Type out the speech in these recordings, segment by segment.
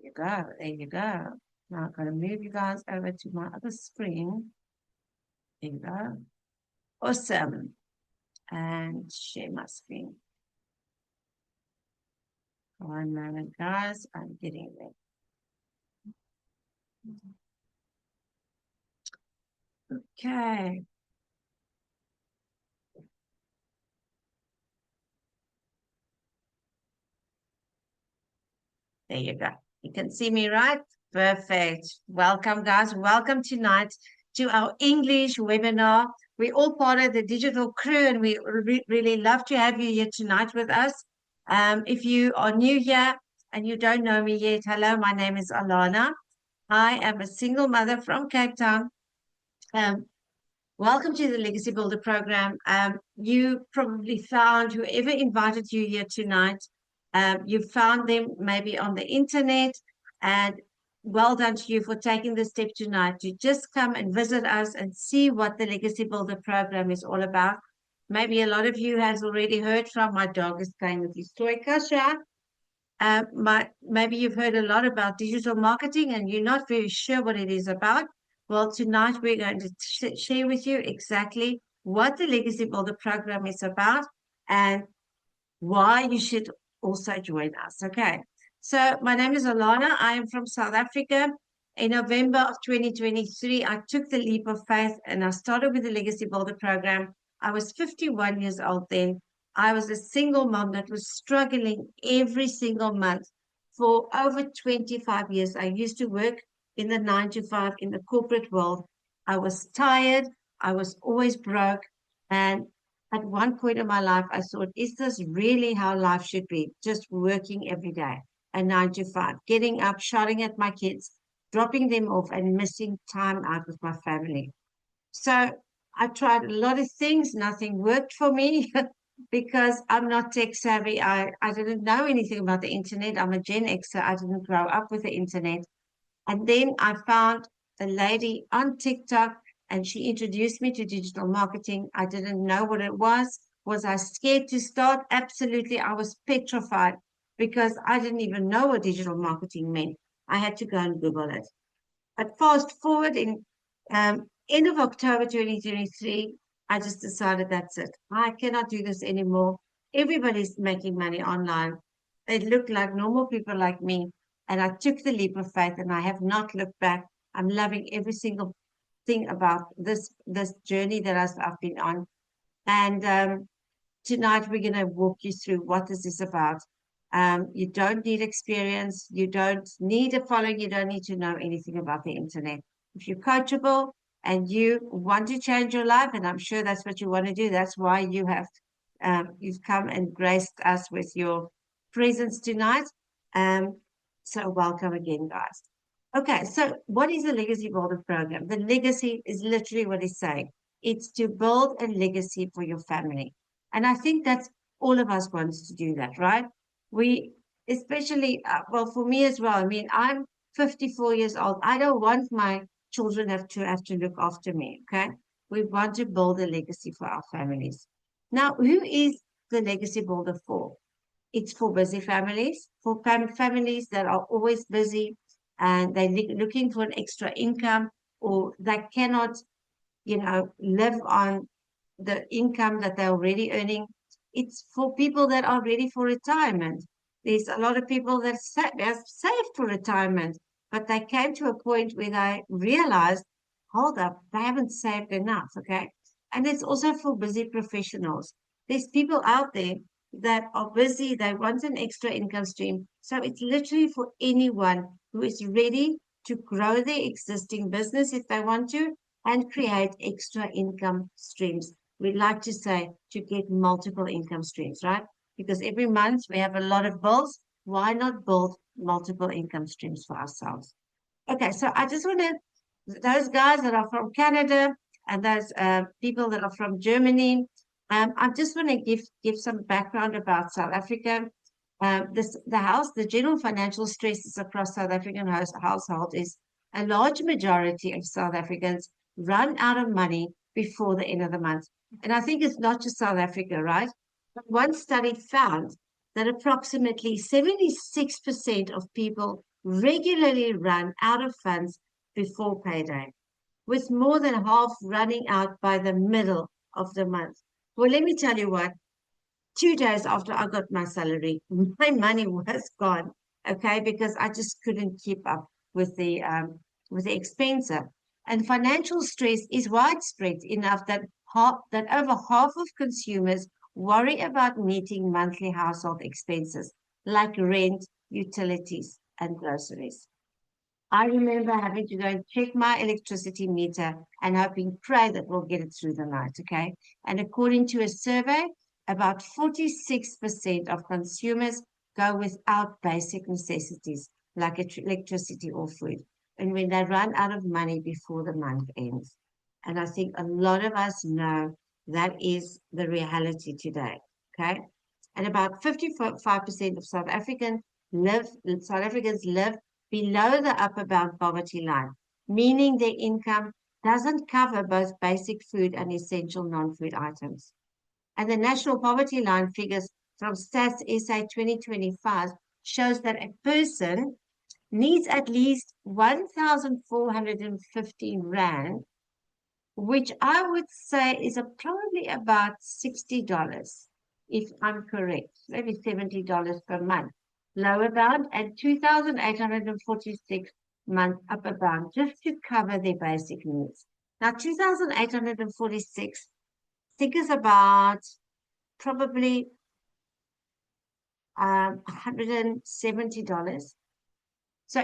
you go. There you go. Now I'm going to move you guys over to my other screen. There you go. Awesome. And share my screen. 1 moment, guys. I'm getting there. Okay. There you go. You can see me, right? Perfect. Welcome, guys. Welcome tonight to our English webinar. We're all part of the digital crew, and we really love to have you here tonight with us. If you are new here and you don't know me yet, hello, my name is Alana. I am a single mother from Cape Town. Welcome to the Legacy Builder program. You probably found whoever invited you here tonight, you found them maybe on the internet, and well done to you for taking the step tonight to just come and visit us and see what the Legacy Builder program is all about. Maybe a lot of you has already heard from my dog is playing with his toy, Kasha. Maybe you've heard a lot about digital marketing and you're not very sure what it is about. Well, tonight we're going to share with you exactly what the Legacy Builder program is about and why you should also join us. Okay. So my name is Alana. I am from South Africa. In November of 2023, I took the leap of faith and I started with the Legacy Builder program. I was 51 years old then. I was a single mom that was struggling every single month for over 25 years. I used to work in the 9 to 5 in the corporate world. I was tired. I was always broke. And at one point in my life, I thought, is this really how life should be? Just working every day, a 9 to 5, getting up, shouting at my kids, dropping them off, and missing time out with my family. So I tried a lot of things. Nothing worked for me because I'm not tech savvy. I didn't know anything about the internet. I'm a Gen Xer. I didn't grow up with the internet. And then I found a lady on TikTok and she introduced me to digital marketing. I didn't know what it was. Was I scared to start? Absolutely. I was petrified because I didn't even know what digital marketing meant. I had to go and Google it. But fast forward in end of October 2023, I just decided that's it. I cannot do this anymore. Everybody's making money online. It looked like normal people like me. And I took the leap of faith and I have not looked back. I'm loving every single thing about this journey that I've been on. And tonight we're going to walk you through what is this about. You don't need experience. You don't need a following. You don't need to know anything about the internet. If you're coachable and you want to change your life, and I'm sure that's what you want to do, that's why you've come and graced us with your presence tonight. So welcome again, guys. Okay, so what is the Legacy Builder program? The legacy is literally what it's saying. It's to build a legacy for your family. And I think that's all of us wants to do that, right? We, especially, well, for me as well. I mean, I'm 54 years old. I don't want my children have to look after me, okay? We want to build a legacy for our families. Now, who is the Legacy Builder for? It's for busy families, for families that are always busy and they're looking for an extra income or they cannot, live on the income that they're already earning. It's for people that are ready for retirement. There's a lot of people that have saved for retirement, but they came to a point where they realized, hold up, they haven't saved enough, okay? And it's also for busy professionals. There's people out there that are busy, they want an extra income stream. So it's literally for anyone who is ready to grow their existing business if they want to and create extra income streams. We like to say to get multiple income streams, right? Because every month we have a lot of bills. Why not build multiple income streams for ourselves? Okay, so I just want to, those guys that are from Canada and those people that are from Germany, I just want to give some background about South Africa. The general financial stresses across South African household is a large majority of South Africans run out of money before the end of the month. And I think it's not just South Africa, right? But one study found that approximately 76% of people regularly run out of funds before payday, with more than half running out by the middle of the month. Well, let me tell you what, 2 days after I got my salary, my money was gone. Okay, because I just couldn't keep up with the expense. And financial stress is widespread enough that over half of consumers worry about meeting monthly household expenses like rent, utilities, and groceries. I remember having to go and check my electricity meter and hoping, pray that we'll get it through the night, okay? And according to a survey, about 46% of consumers go without basic necessities like electricity or food, and when they run out of money before the month ends. And I think a lot of us know that is the reality today, okay? And about 55% of South Africans live below the upper bound poverty line, meaning their income doesn't cover both basic food and essential non-food items. And the national poverty line figures from Stats SA 2025 shows that a person needs at least 1,415 rand, which I would say is probably about $60, if I'm correct, maybe $70 per month, lower bound, and 2,846 month upper bound, just to cover their basic needs. Now, 2,846 figures about probably $170. So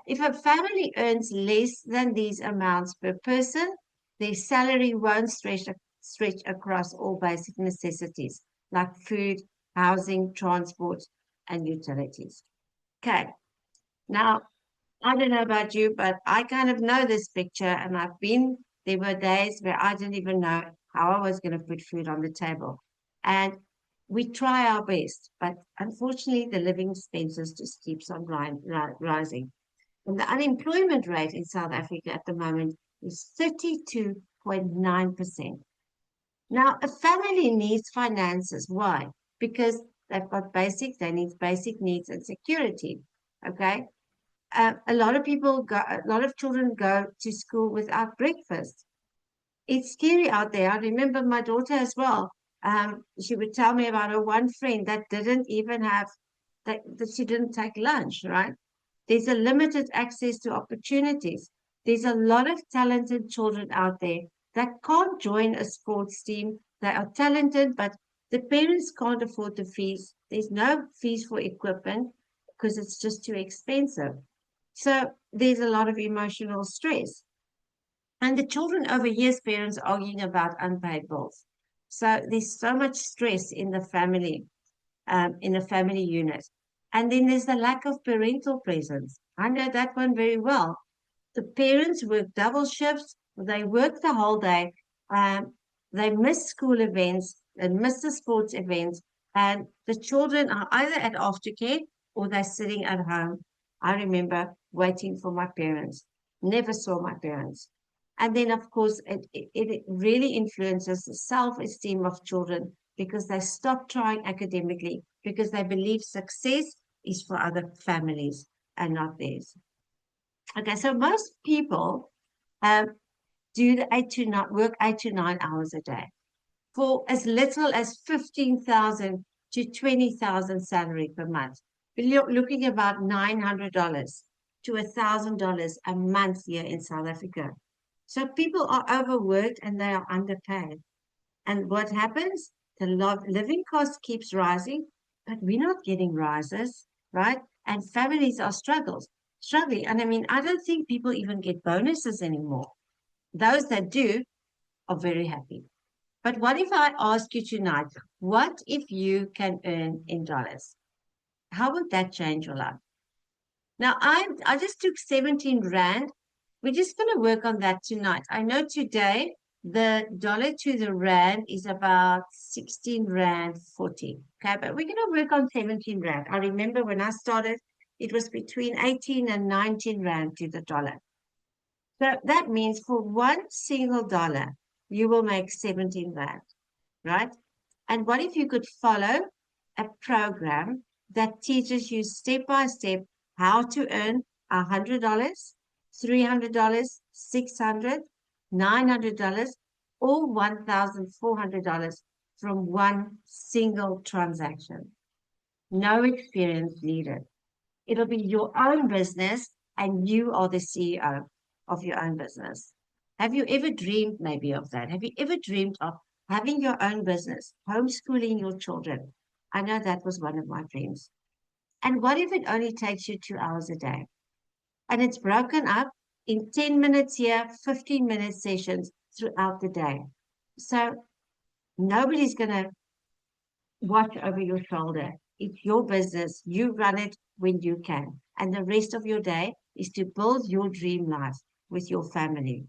if a family earns less than these amounts per person, their salary won't stretch across all basic necessities like food, housing, transport, and utilities. Okay, now I don't know about you, but I kind of know this picture, and there were days where I didn't even know how I was going to put food on the table. And we try our best, but unfortunately, the living expenses just keeps on rising. And the unemployment rate in South Africa at the moment is 32.9%. Now, a family needs finances. Why? Because they need basic needs and security. Okay. A lot of a lot of children go to school without breakfast. It's scary out there. I remember my daughter as well. She would tell me about her one friend that didn't even have that she didn't take lunch, right? There's a limited access to opportunities. There's a lot of talented children out there that can't join a sports team. They are talented, but the parents can't afford the fees. There's no fees for equipment because it's just too expensive. So there's a lot of emotional stress. And the children overhears parents arguing about unpaid bills. So there's so much stress in the family unit. And then there's the lack of parental presence. I know that one very well. The parents work double shifts, they work the whole day, they miss school events, they miss the sports events, and the children are either at aftercare or they're sitting at home. I remember waiting for my parents, never saw my parents. And then, of course, it really influences the self esteem of children because they stop trying academically because they believe success is for other families and not theirs. Okay, so most people um, do the 8 to 9 hours a day for as little as 15,000 to 20,000 salary per month. We're looking about $900 to $1,000 a month here in South Africa. So people are overworked and they are underpaid. And what happens? The living cost keeps rising, but we're not getting rises, right? And families are struggling. And I mean, I don't think people even get bonuses anymore. Those that do are very happy. But what if I ask you tonight, what if you can earn in dollars? How would that change your life? Now, I just took 17 Rand. We're just going to work on that tonight. I know today the dollar to the Rand is about 16 Rand 40. Okay, but we're going to work on 17 Rand. I remember when I started, it was between 18 and 19 Rand to the dollar. So that means for one single dollar, you will make 17 Rand, right? And what if you could follow a program that teaches you step by step how to earn $100, $300, $600, $900, or $1,400 from one single transaction. No experience needed. It'll be your own business and you are the CEO of your own business. Have you ever dreamed maybe of that? Have you ever dreamed of having your own business, homeschooling your children? I know that was one of my dreams. And what if it only takes you 2 hours a day? And it's broken up in 10 minutes here, 15-minute sessions throughout the day. So nobody's going to watch over your shoulder. It's your business. You run it when you can. And the rest of your day is to build your dream life with your family.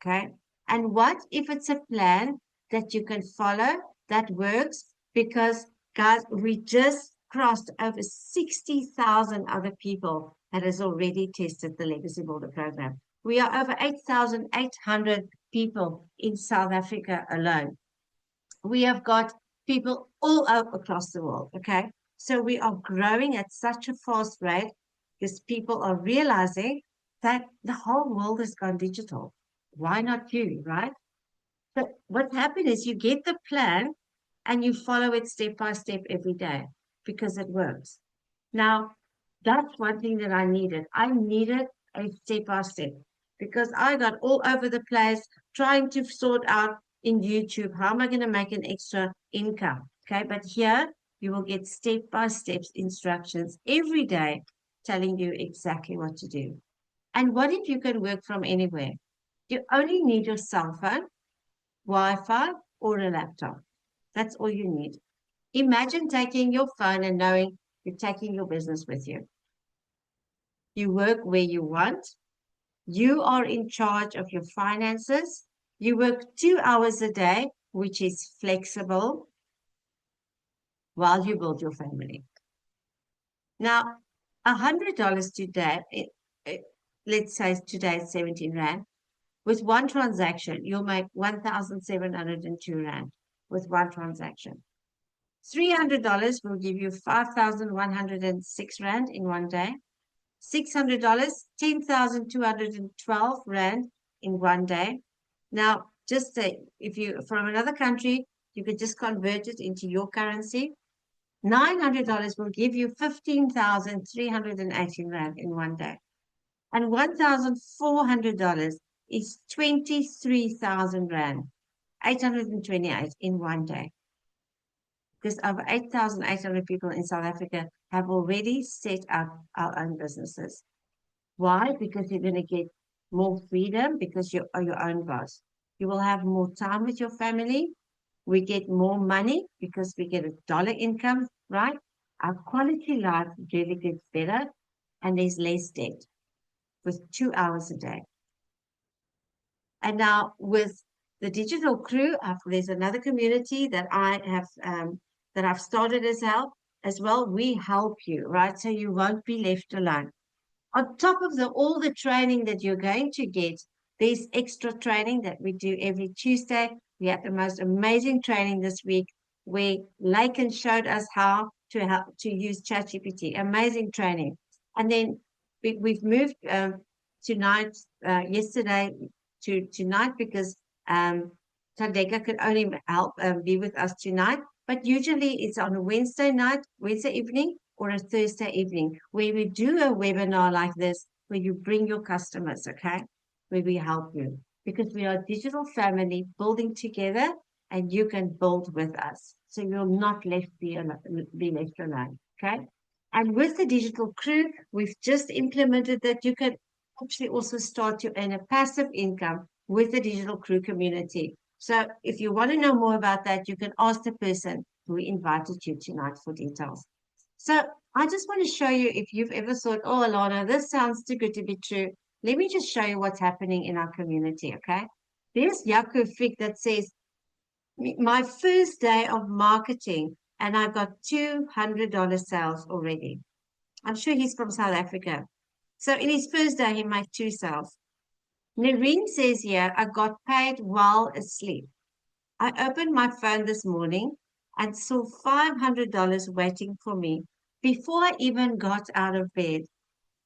Okay. And what if it's a plan that you can follow that works? Because, guys, we just crossed over 60,000 other people that has already tested the Legacy Builder program. We are over 8,800 people in South Africa alone. We have got people all across the world. Okay. So we are growing at such a fast rate because people are realizing that the whole world has gone digital. Why not you, right? But what happened is you get the plan and you follow it step by step every day because it works. Now, that's one thing that I needed. I needed a step by step because I got all over the place trying to sort out in YouTube how am I going to make an extra income. Okay, but here you will get step by step instructions every day telling you exactly what to do. And what if you can work from anywhere? You only need your cell phone, Wi-Fi, or a laptop. That's all you need. Imagine taking your phone and knowing you're taking your business with you. You work where you want. You are in charge of your finances. You work 2 hours a day, which is flexible, while you build your family. Now, $100 today, let's say today it's 17 Rand. With one transaction, you'll make 1,702 Rand with one transaction. $300 will give you 5,106 Rand in one day. $600, 10,212 Rand in one day. Now, just say if you from another country, you could just convert it into your currency. $900 will give you 15,318 Rand in one day. And $1,400 is 23,000 Rand, 828 in one day. Because over 8,800 people in South Africa have already set up our own businesses. Why? Because you're going to get more freedom because you are your own boss. You will have more time with your family. We get more money because we get a dollar income, right? Our quality life really gets better and there's less debt with 2 hours a day. And now with the digital crew, there's another community that I have that I've started as well. We help you, right? So you won't be left alone. On top of all the training that you're going to get, there's extra training that we do every Tuesday. We had the most amazing training this week where Laken showed us how to use ChatGPT. Amazing training. And then we've moved tonight, yesterday to tonight because Tandeka could only help be with us tonight. But usually it's on a Wednesday evening, or a Thursday evening where we do a webinar like this, where you bring your customers, okay? Where we help you because we are a digital family building together and you can build with us. So you'll not be left alone, okay? And with the digital crew, we've just implemented that you can actually also start to earn a passive income with the digital crew community. So if you want to know more about that, you can ask the person who invited you tonight for details. So I just want to show you if you've ever thought, oh, Alana, this sounds too good to be true. Let me just show you what's happening in our community, okay? There's Jaco Fick that says, my first day of marketing, and I got $200 sales already. I'm sure he's from South Africa. So in his first day, he made 2 sales. Nereen says here, I got paid while asleep. I opened my phone this morning and saw $500 waiting for me before I even got out of bed.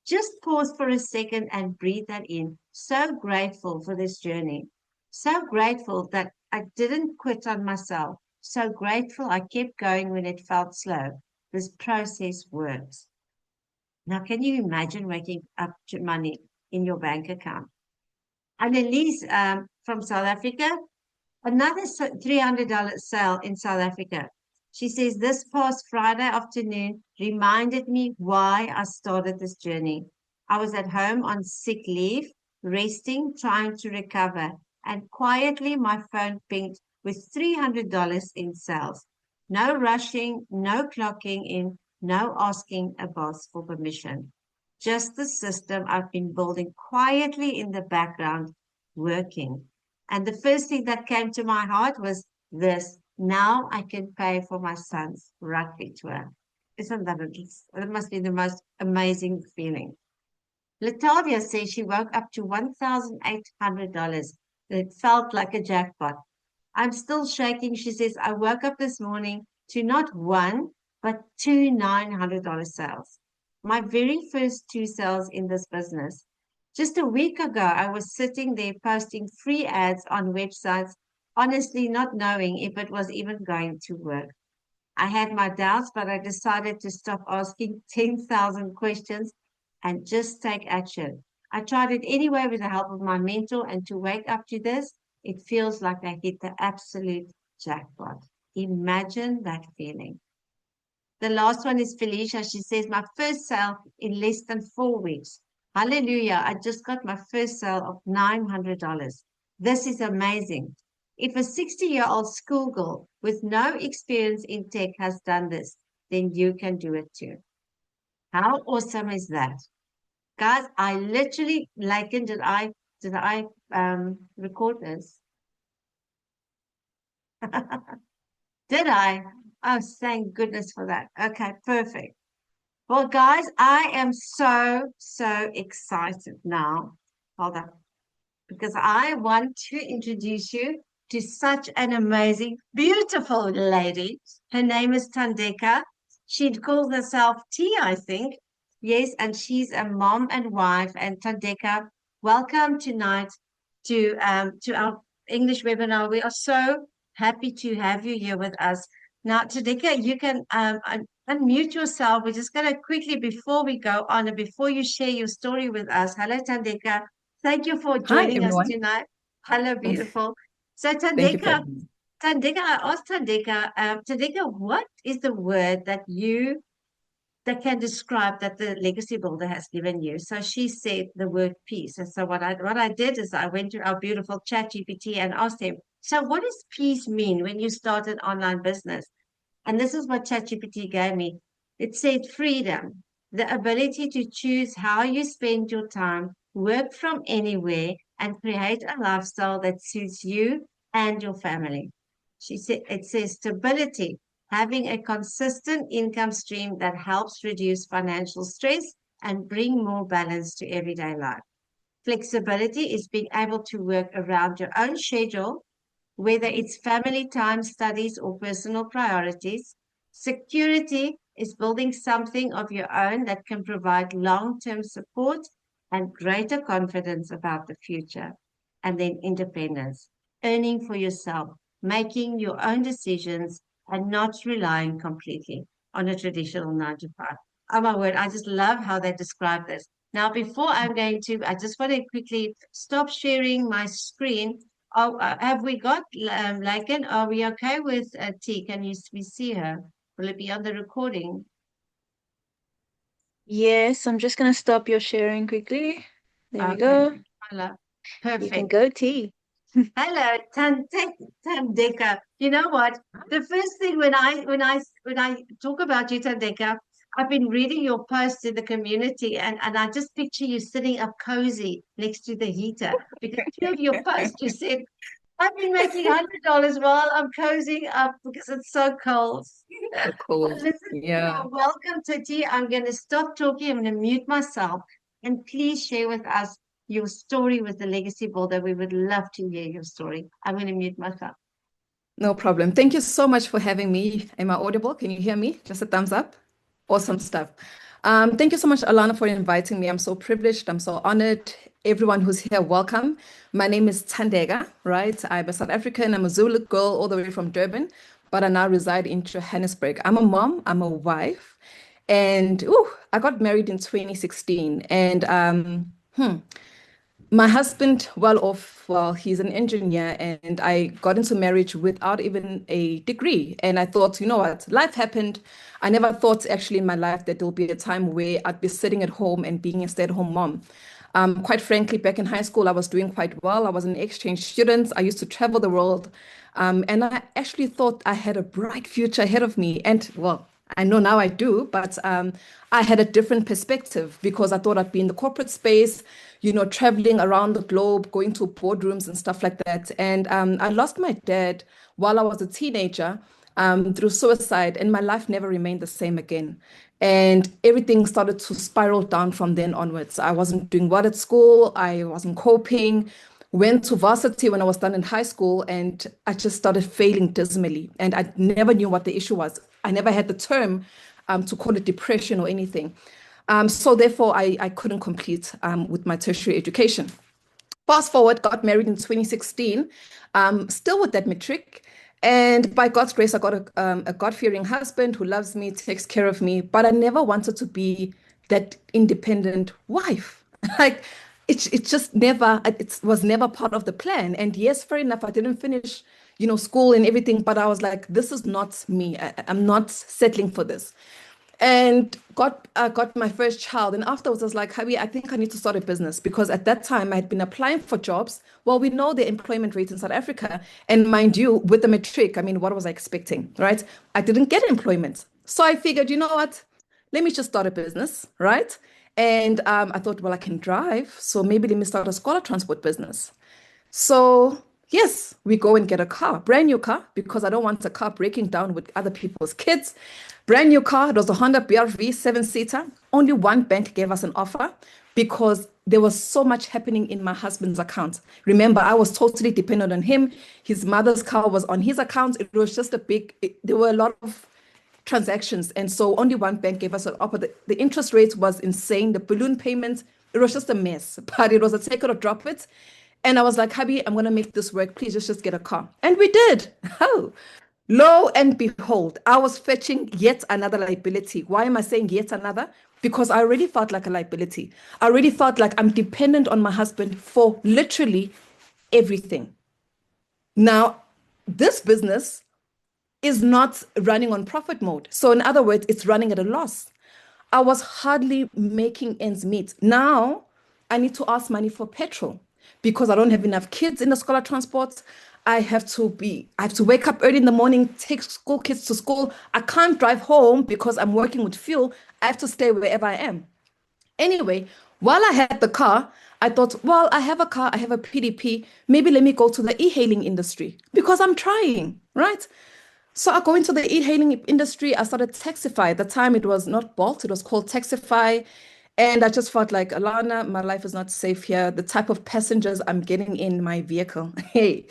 Just pause for a second and breathe that in. So grateful for this journey. So grateful that I didn't quit on myself. So grateful I kept going when it felt slow. This process works. Now, can you imagine waking up to money in your bank account? Annelies from South Africa, another $300 sale in South Africa. She says, this past Friday afternoon reminded me why I started this journey. I was at home on sick leave, resting, trying to recover, and quietly my phone pinged with $300 in sales. No rushing, no clocking in, no asking a boss for permission. Just the system I've been building quietly in the background, working. And the first thing that came to my heart was this. Now I can pay for my son's rugby tour. Isn't that interesting? It must be the most amazing feeling. Latavia says she woke up to $1,800. It felt like a jackpot. I'm still shaking. She says, I woke up this morning to not one, but two $900 sales. My very first two sales in this business. Just a week ago, I was sitting there posting free ads on websites, honestly not knowing if it was even going to work. I had my doubts, but I decided to stop asking 10,000 questions and just take action. I tried it anyway with the help of my mentor, and to wake up to this, it feels like I hit the absolute jackpot. Imagine that feeling. The last one is Felicia. She says, my first sale in less than 4 weeks. Hallelujah. I just got my first sale of $900. This is amazing. If a 60-year-old schoolgirl with no experience in tech has done this, then you can do it too. How awesome is that? Guys, I literally likened, did I record this? Did I? Oh, thank goodness for that. Okay, perfect. Well, guys, I am so excited now. Hold on. Because I want to introduce you to such an amazing, beautiful lady. Her name is Thandeka. She calls herself T, I think. Yes, and she's a mom and wife. And Thandeka, welcome tonight to our English webinar. We are so happy to have you here with us. Now, Thandeka, you can unmute yourself. We're just going to quickly, before we go on and before you share your story with us. Hello, Thandeka. Thank you for Hi, joining us everyone. tonight. Hello, beautiful. So, Thank you for having me. I asked Thandeka, what is the word that can describe that the legacy builder has given you? So she said the word peace. And so what I did is I went to our beautiful ChatGPT and asked him, so what does peace mean when you start an online business? And this is what ChatGPT gave me. It said freedom, the ability to choose how you spend your time, work from anywhere, and create a lifestyle that suits you and your family. She said it says stability, having a consistent income stream that helps reduce financial stress and bring more balance to everyday life. Flexibility is being able to work around your own schedule, whether it's family time, studies, or personal priorities. Security is building something of your own that can provide long-term support and greater confidence about the future. And then independence, earning for yourself, making your own decisions, and not relying completely on a traditional 9 to 5. Oh my word, I just love how they describe this. Now, before I just want to quickly stop sharing my screen. Oh, have we got Laken? Are we okay with T? We see her? Will it be on the recording? Yes, I'm just going to stop your sharing quickly. There we Okay. go. Hello. You can Perfect. go, T. Hello, Thandeka. You know what? The first thing when I talk about you, Thandeka, I've been reading your posts in the community, and I just picture you sitting up cozy next to the heater because two of your posts you said, I've been making $100 while I'm cozying up because it's so cold. So Well, cool. listen, Yeah. welcome to tea. I'm going to stop talking. I'm going to mute myself. And please share with us your story with the Legacy Builder. We would love to hear your story. I'm going to mute myself. No problem. Thank you so much for having me. Am I audible? Can you hear me? Just a thumbs up. Awesome stuff. Thank you so much, Alana, for inviting me. I'm so privileged. I'm so honored. Everyone who's here, welcome. My name is Tandega, right? I'm a South African. I'm a Zulu girl all the way from Durban, but I now reside in Johannesburg. I'm a mom, I'm a wife, and I got married in 2016. And my husband, well off, well, he's an engineer, and I got into marriage without even a degree. And I thought, you know what, life happened. I never thought actually in my life that there'll be a time where I'd be sitting at home and being a stay-at-home mom. Quite frankly, back in high school, I was doing quite well. I was an exchange student. I used to travel the world. And I actually thought I had a bright future ahead of me. And well, I know now I do, but I had a different perspective because I thought I'd be in the corporate space, traveling around the globe, going to boardrooms and stuff like that. And I lost my dad while I was a teenager through suicide, and my life never remained the same again. And everything started to spiral down from then onwards. I wasn't doing well at school, I wasn't coping. Went to varsity when I was done in high school, and I just started failing dismally. And I never knew what the issue was. I never had the term to call it depression or anything. So therefore, I couldn't complete with my tertiary education. Fast forward, got married in 2016, still with that matric. And by God's grace, I got a God-fearing husband who loves me, takes care of me. But I never wanted to be that independent wife. Like, it just never, it was never part of the plan. And yes, fair enough, I didn't finish, school and everything, but I was like, this is not me. I'm not settling for this. And got my first child. And afterwards, I was like, Habi, I think I need to start a business because at that time I had been applying for jobs. Well, we know the employment rate in South Africa. And mind you, with the matric, I mean, what was I expecting, right? I didn't get employment. So I figured, you know what? Let me just start a business, right? And I thought, well, I can drive. So maybe let me start a scholar transport business. So, yes, we go and get a car, brand new car, because I don't want a car breaking down with other people's kids. Brand new car. It was a Honda BRV 7-seater. Only one bank gave us an offer because there was so much happening in my husband's account. Remember, I was totally dependent on him. His mother's car was on his account. It was just there were a lot of transactions. And so only one bank gave us an offer. The interest rate was insane. The balloon payment, it was just a mess, but it was a take it or drop it. And I was like, Habi, I'm going to make this work. Please just get a car. And we did. Oh, lo and behold, I was fetching yet another liability. Why am I saying yet another? Because I already felt like a liability. I already felt like I'm dependent on my husband for literally everything. Now, this business is not running on profit mode. So, in other words, it's running at a loss. I was hardly making ends meet. Now, I need to ask money for petrol because I don't have enough kids in the scholar transport. I have to wake up early in the morning, take school kids to school. I can't drive home because I'm working with fuel. I have to stay wherever I am. Anyway, while I had the car, I thought, well, I have a car, I have a PDP. Maybe let me go to the e-hailing industry because I'm trying, right? So I go into the e-hailing industry. I started Taxify. At the time, it was not Bolt, it was called Taxify. And I just felt like, Alana, my life is not safe here. The type of passengers I'm getting in my vehicle. Hey,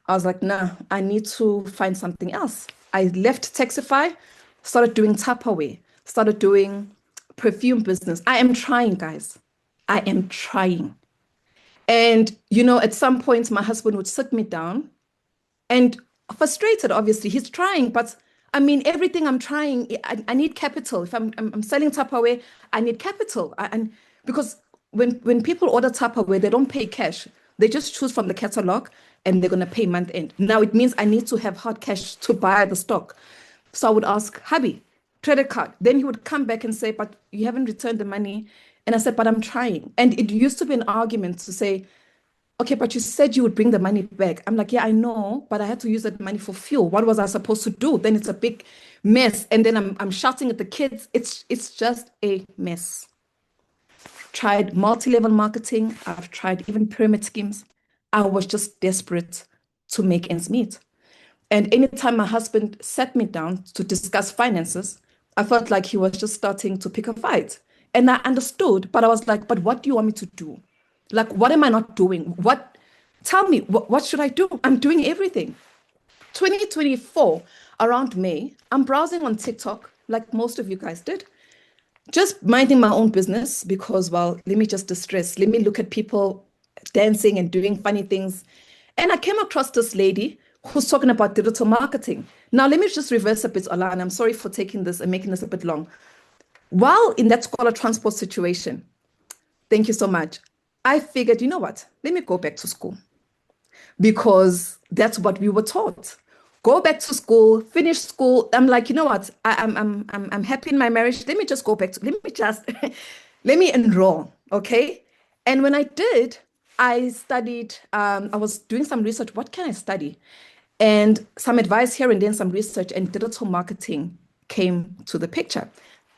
I was like, nah, I need to find something else. I left Taxify, started doing Tupperware, started doing perfume business. I am trying, guys. I am trying. And, at some point, my husband would sit me down and frustrated, obviously. He's trying, but I mean, everything I'm trying, I need capital. If I'm selling Tupperware, I need capital. And because when people order Tupperware, they don't pay cash. They just choose from the catalog and they're going to pay month end. Now it means I need to have hard cash to buy the stock. So I would ask, Habi, credit card. Then he would come back and say, but you haven't returned the money. And I said, but I'm trying. And it used to be an argument to say, okay, but you said you would bring the money back. I'm like, yeah, I know, but I had to use that money for fuel. What was I supposed to do? Then it's a big mess. And then I'm shouting at the kids. It's just a mess. Tried multi-level marketing. I've tried even pyramid schemes. I was just desperate to make ends meet. And anytime my husband sat me down to discuss finances, I felt like he was just starting to pick a fight. And I understood, but I was like, but what do you want me to do? Like, what am I not doing? Tell me, what should I do? I'm doing everything. 2024, around May, I'm browsing on TikTok, like most of you guys did. just minding my own business because, well, let me just distress. Let me look at people dancing and doing funny things. And I came across this lady who's talking about digital marketing. Now, let me just reverse a bit, Alana. I'm sorry for taking this and making this a bit long. While in that scholar transport situation, thank you so much, I figured, you know what? Let me go back to school because that's what we were taught. Go back to school, finish school. I'm like, you know what? I'm happy in my marriage. Let me just go back to, let me just, let me enroll, okay? And when I did, I studied, I was doing some research. What can I study? And some advice here and then some research, and digital marketing came to the picture.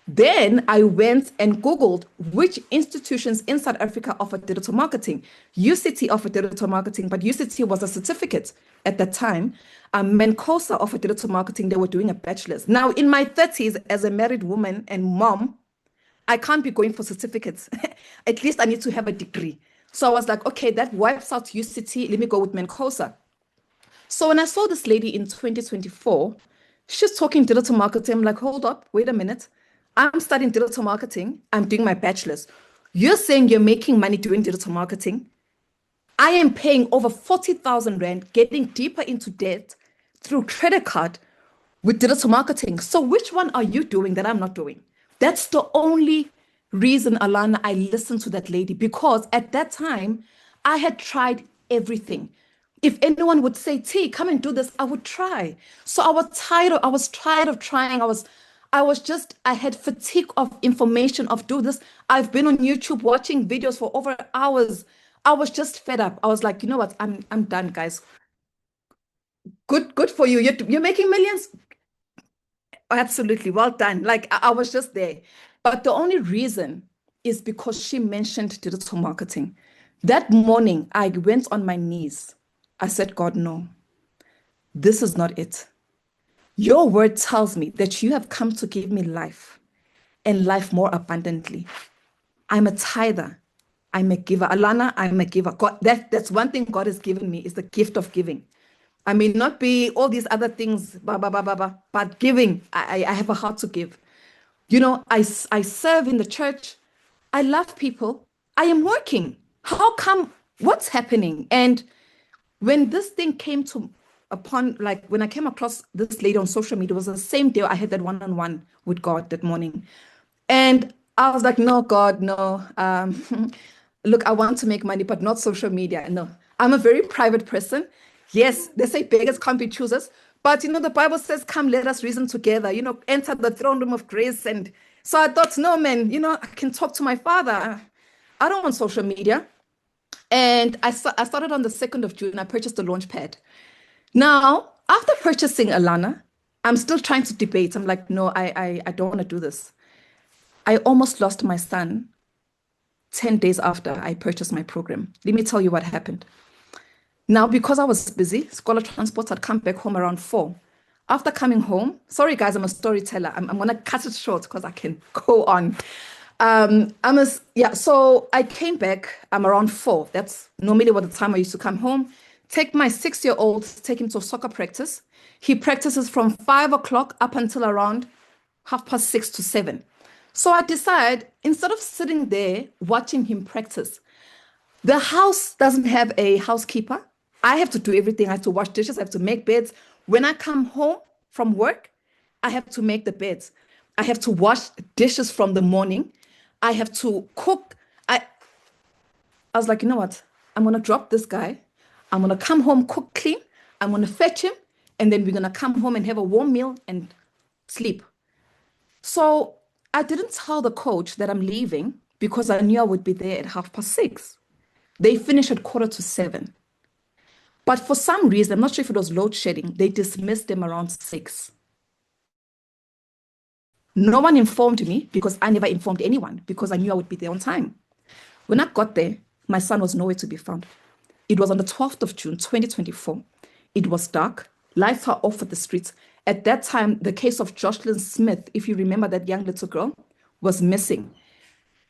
Then I went and Googled which institutions in South Africa offered digital marketing. UCT offered digital marketing, but UCT was a certificate at that time. Menkosa offered digital marketing. They were doing a bachelor's. Now, in my 30s, as a married woman and mom, I can't be going for certificates. At least I need to have a degree. So I was like, okay, that wipes out UCT. Let me go with Menkosa. So when I saw this lady in 2024, she's talking digital marketing. I'm like, hold up, wait a minute. I'm studying digital marketing. I'm doing my bachelor's. You're saying you're making money doing digital marketing. I am paying over 40,000 Rand, getting deeper into debt through credit card with digital marketing. So which one are you doing that I'm not doing? That's the only reason, Alana, I listened to that lady, because at that time I had tried everything. If anyone would say, T, come and do this, I would try. So I was tired of trying. I had fatigue of information of do this. I've been on YouTube watching videos for over hours. I was just fed up. I was like, you know what? I'm done, guys. Good for you. You're making millions. Absolutely. Well done. Like I was just there. But the only reason is because she mentioned digital marketing. That morning, I went on my knees. I said, God, no, this is not it. Your word tells me that you have come to give me life and life more abundantly. I'm a tither. I'm a giver. Alana, I'm a giver. God, that's one thing God has given me is the gift of giving. I may not be all these other things, but giving, I have a heart to give. You know, I serve in the church. I love people. I am working. How come? What's happening? And when this thing came to upon, like when I came across this lady on social media, it was the same day I had that one-on-one with God that morning. And I was like, no, God, no. Look, I want to make money, but not social media. No, I'm a very private person. Yes, they say beggars can't be choosers. But, you know, the Bible says, come, let us reason together, you know, enter the throne room of grace. And so I thought, no, man, you know, I can talk to my father. I don't want social media. And I started on the 2nd of June. I purchased the launch pad. Now, after purchasing Alana, I'm still trying to debate. I'm like, no, I don't want to do this. I almost lost my son 10 days after I purchased my program. Let me tell you what happened. Now, because I was busy, Scholar Transport had come back home around 4. After coming home, sorry guys, I'm a storyteller. I'm going to cut it short because I can go on. So I came back around 4. That's normally what the time I used to come home. Take my 6-year-old, take him to soccer practice. He practices from 5 o'clock up until around 6:30 to 7. So I decide, instead of sitting there watching him practice, the house doesn't have a housekeeper. I have to do everything. I have to wash dishes. I have to make beds. When I come home from work, I have to make the beds. I have to wash dishes from the morning. I have to cook. I was like, you know what? I'm going to drop this guy. I'm going to come home, cook, clean. I'm going to fetch him. And then we're going to come home and have a warm meal and sleep. So I didn't tell the coach that I'm leaving because I knew I would be there at 6:30. They finish at 7:15. But for some reason, I'm not sure if it was load shedding, they dismissed them around 6. No one informed me because I never informed anyone because I knew I would be there on time. When I got there, my son was nowhere to be found. It was on the 12th of June, 2024. It was dark. Lights are off at the streets. At that time, the case of Jocelyn Smith, if you remember that young little girl, was missing.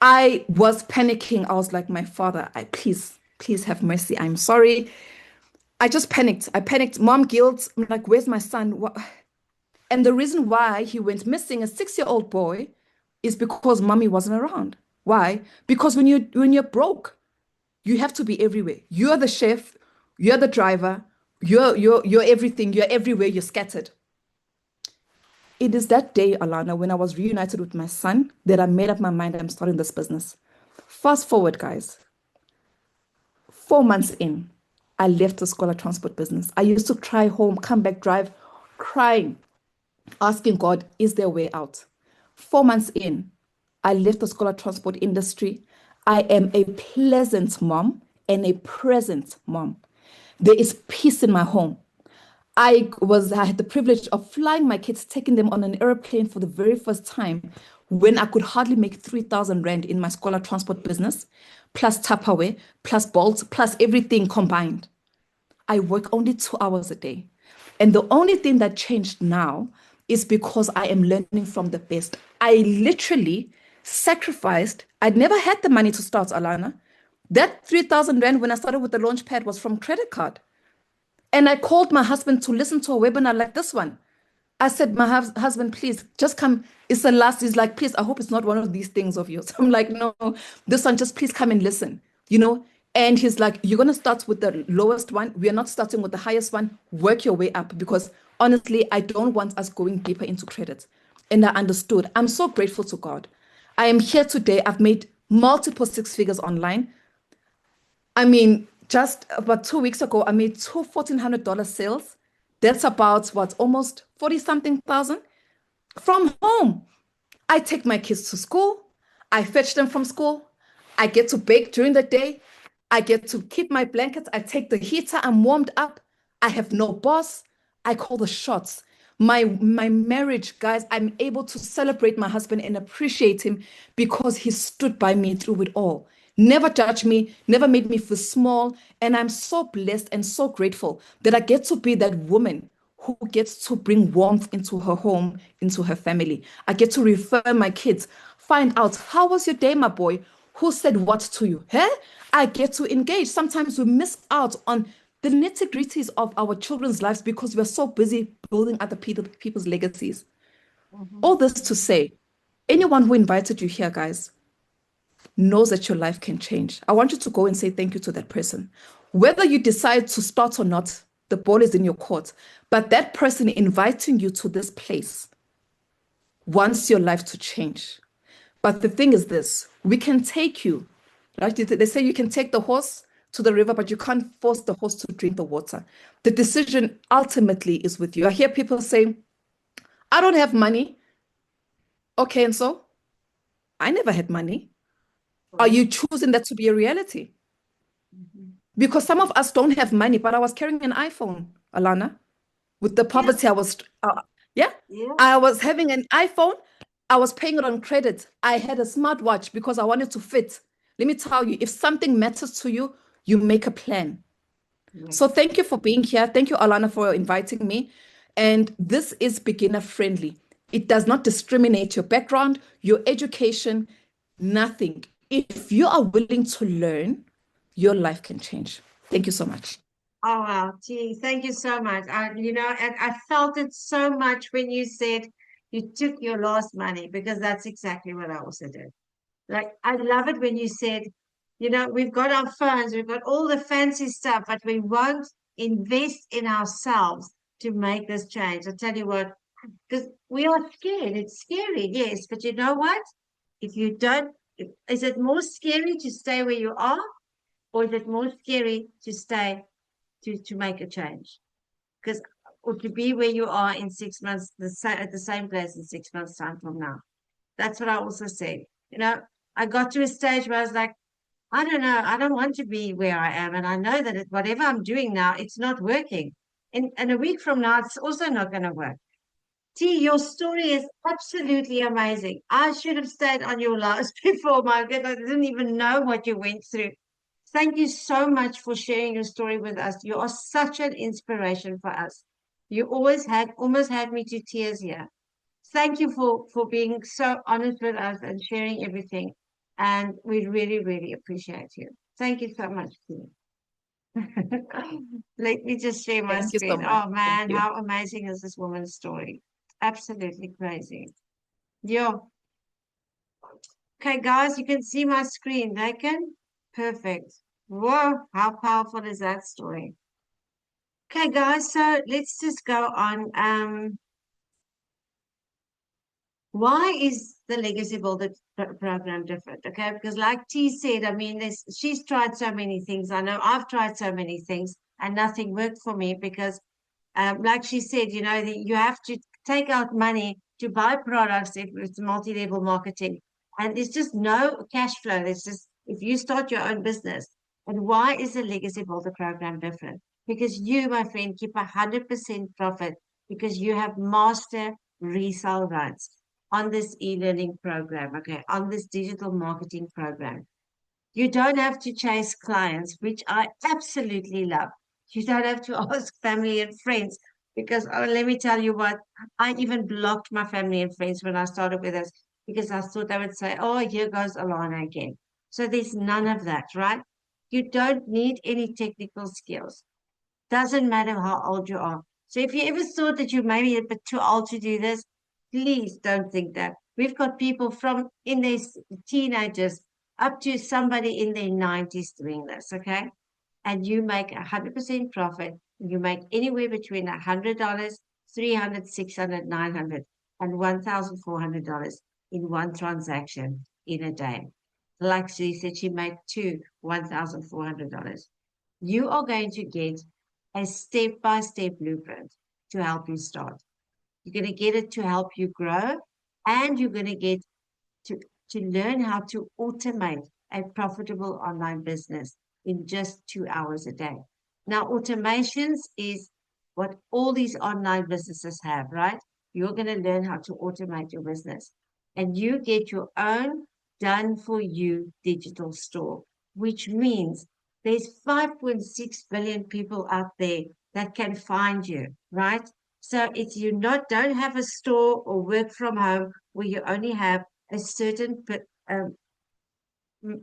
I was panicking. I was like, my father, please have mercy. I'm sorry. I just panicked. I panicked. Mom guilt. I'm like, where's my son? What? And the reason why he went missing, a 6-year-old boy, is because mommy wasn't around. Why? Because when you're broke, you have to be everywhere. You're the chef, you're the driver, you're everything, you're everywhere, you're scattered. It is that day, Alana, when I was reunited with my son, that I made up my mind I'm starting this business. Fast forward, guys. 4 months in, I left the Scholar Transport business. I used to cry home, come back, drive, crying, asking God, is there a way out? 4 months in, I left the Scholar Transport industry. I am a pleasant mom and a present mom. There is peace in my home. I had the privilege of flying my kids, taking them on an airplane for the very first time when I could hardly make 3,000 Rand in my Scholar Transport business, plus Tupperware, plus Bolt, plus everything combined. I work only 2 hours a day. And the only thing that changed now is because I am learning from the best. I literally sacrificed. I'd never had the money to start, Alana. That 3,000 Rand when I started with the launch pad was from credit card. And I called my husband to listen to a webinar like this one. I said, my husband, please just come. It's the last. He's like, please, I hope it's not one of these things of yours. I'm like, no, this one, just please come and listen, you know? And he's like, you're going to start with the lowest one. We are not starting with the highest one. Work your way up because honestly, I don't want us going deeper into credit. And I understood. I'm so grateful to God. I am here today. I've made multiple six figures online. I mean, just about 2 weeks ago, I made two $1,400 sales. That's about what, almost 40 something thousand from home. I take my kids to school. I fetch them from school. I get to bake during the day. I get to keep my blankets. I take the heater. I'm warmed up. I have no boss. I call the shots. My marriage, guys, I'm able to celebrate my husband and appreciate him because he stood by me through it all. Never judged me, never made me feel small. And I'm so blessed and so grateful that I get to be that woman who gets to bring warmth into her home, into her family. I get to refer my kids, find out how was your day, my boy? Who said what to you? Huh? I get to engage. Sometimes we miss out on the nitty-gritties of our children's lives because we're so busy building other people's legacies. All this to say, anyone who invited you here, guys, knows that your life can change. I want you to go and say thank you to that person. Whether you decide to start or not, the ball is in your court. But that person inviting you to this place wants your life to change. But the thing is this, we can take you, right? They say you can take the horse to the river, but you can't force the horse to drink the water. The decision ultimately is with you. I hear people say, I don't have money. Okay, and so I never had money. Are you choosing that to be a reality? Because some of us don't have money, but I was carrying an iPhone, Alana. With the poverty, I was, Yeah. I was having an iPhone. I was paying it on credit. I had a smartwatch because I wanted to fit. Let me tell you, if something matters to you, you make a plan. So thank you for being here. Thank you, Alana, for inviting me. And this is beginner friendly. It does not discriminate your background, your education, nothing. If you are willing to learn, your life can change. Thank you so much. Oh wow, gee, thank you so much. And I felt it so much when you said you took your last money because that's exactly what I also did. Like I love it when you said, we've got our phones, we've got all the fancy stuff, but we won't invest in ourselves to make this change. I tell you what, because we are scared. It's scary, yes, but you know what? If you don't, is it more scary to stay where you are, or is it more scary to stay to make a change? Because or to be where you are in 6 months, at the same place in 6 months' time from now. That's what I also said. I got to a stage where I was like, I don't know, I don't want to be where I am, and I know that whatever I'm doing now, it's not working. And a week from now, it's also not going to work. T, your story is absolutely amazing. I should have stayed on your last before my God. I didn't even know what you went through. Thank you so much for sharing your story with us. You are such an inspiration for us. You almost had me to tears here. Thank you for being so honest with us and sharing everything. And we really, really appreciate you. Thank you so much, T. Let me just share my Thank you so screen. much. Oh man, Thank you. how amazing is this woman's story? Absolutely crazy. Yeah. Okay, guys, you can see my screen. They can? Perfect. Whoa, how powerful is that story? Okay, guys, so let's just go on. Why is the Legacy Builder program different? Okay, because like T said, I mean, she's tried so many things. I know I've tried so many things and nothing worked for me because, like she said, you know, you have to take out money to buy products if it's multi-level marketing. And there's just no cash flow. There's just, if you start your own business. And why is the Legacy Builder program different? Because you, my friend, keep 100% profit because you have master resale rights on this e-learning program, okay, on this digital marketing program. You don't have to chase clients, which I absolutely love. You don't have to ask family and friends because, oh, let me tell you what, I even blocked my family and friends when I started with this because I thought they would say, oh, here goes Alana again. So there's none of that, right? You don't need any technical skills. Doesn't matter how old you are. So if you ever thought that you may be a bit too old to do this, please don't think that. We've got people from in their teenagers up to somebody in their 90s doing this, okay? And you make 100% profit. You make anywhere between $100, $300, $600, $900, and $1,400 in one transaction in a day. Like she said, she made two $1,400. You are going to get a step-by-step blueprint to help you start. You're going to get it to help you grow, and you're going to get to, to learn how to automate a profitable online business in just 2 hours a day. Now, automations is what all these online businesses have, right? You're going to learn how to automate your business, and you get your own done for you digital store, which means there's 5.6 billion people out there that can find you, right? So if you don't have a store or work from home where you only have a certain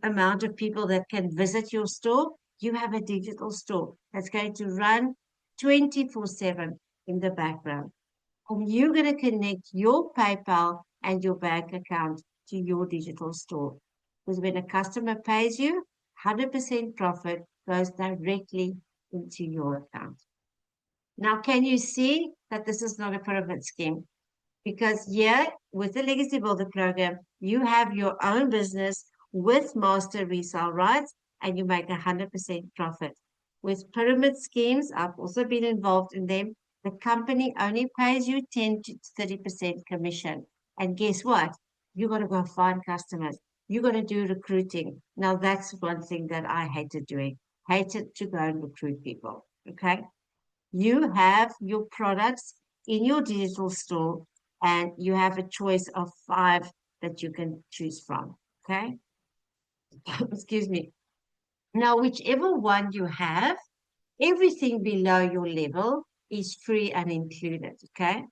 amount of people that can visit your store, you have a digital store that's going to run 24/7 in the background. And you're going to connect your PayPal and your bank account to your digital store. Because when a customer pays you, 100% profit goes directly into your account. Now, can you see that this is not a pyramid scheme? Because here, with the Legacy Builder program, you have your own business with master resale rights and you make 100% profit. With pyramid schemes, I've also been involved in them. The company only pays you 10 to 30% commission. And guess what? You got to go find customers. You got to do recruiting. Now, that's one thing that I hated doing. Hated to go and recruit people. Okay. You have your products in your digital store and you have a choice of 5 that you can choose from. Okay. Excuse me. Now, whichever one you have, everything below your level is free and included. Okay.